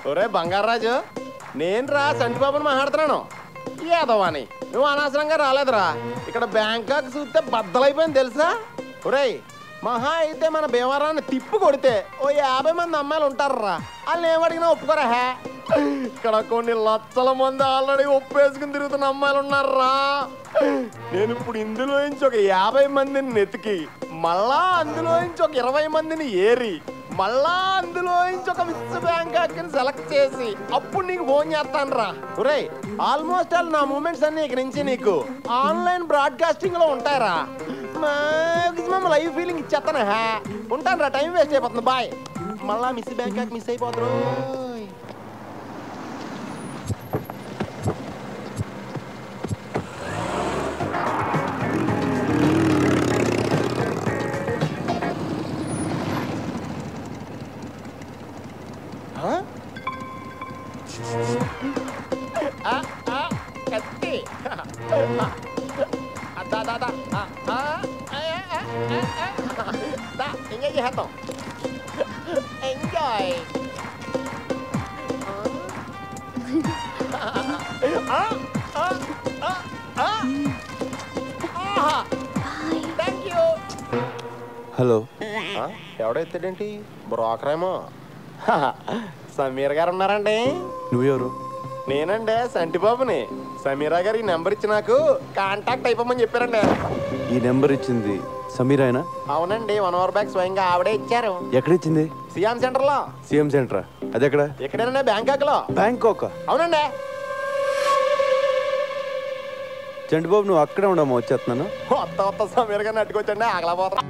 ఒరే బంగారాజు, నేను రా సంటిబాబుని మాట్లాడుతున్నాను. ఏదవాని నువ్వు అనవసరంగా రాలేదురా. ఇక్కడ బ్యాంకాక్ చూస్తే బద్దలైపోయింది తెలుసా. ఒరేయ్, మహా అయితే మన భీమవరాన్ని తిప్పు కొడితే ఓ 50 మంది అమ్మాయిలు ఉంటారా. వాళ్ళని ఏమడిగినా ఒప్పుకోరా. హే, ఇక్కడ కొన్ని లక్షల మంది ఆల్రెడీ ఒప్పేసుకుని తిరుగుతున్న అమ్మాయిలు ఉన్నారా. నేను ఇప్పుడు ఇందులో నుంచి ఒక 50 మందిని నెతికి, మళ్ళా అందులో నుంచి ఒక 20 మందిని ఏరి, మళ్ళా అందులో నుంచి ఒక మిస్ బ్యాంకాక్ సెలెక్ట్ చేసి అప్పుడు నీకు ఫోన్ చేస్తాను రా. ఒరే, ఆల్మోస్ట్ ఆల్ నా మూమెంట్స్ అన్ని ఇక్కడి నుంచి నీకు ఆన్లైన్ బ్రాడ్కాస్టింగ్ లో ఉంటాయరా. మాక్సిమం లైవ్ ఫీలింగ్ ఇచ్చేస్తాను. హా, ఉంటాను రా, టైం వేస్ట్ అయిపోతుంది. బాయ్. మళ్ళా మిస్ బ్యాంకాక్ మిస్ అయిపోతారు. కత్తి ఎంజాయ్ చేద్దాం. ఎంజాయ్. Thank you. హలో. ఎవడైతేంటి బ్రోకరేమో. సమీర్ గారు ఉన్నారండి. నువ్వెవరు? నేనండి సంటిబాబుని. సమీరా గారు ఈ నెంబర్ ఇచ్చి నాకు కాంటాక్ట్ అయిపోమని చెప్పారండి. ఈ నెంబర్ ఇచ్చింది సమీరాయనా? అవునండి, 1 అవర్ బ్యాక్ స్వయంగా ఆవిడే ఇచ్చారు. ఎక్కడ ఇచ్చింది? సిఎం సెంటర్ లో. సిఎం సెంటరా? అది ఎక్కడ? ఎక్కడేనండి, బ్యాంకాక్ లో. బ్యాంకాక్? అవునండి. చంటిబాబు, నువ్వు అక్కడే ఉండమ్మా, వచ్చేస్తున్నాను. కొత్త సమీర్ గారిని అట్టుకొచ్చండి, ఆగలేకపోతున్నా.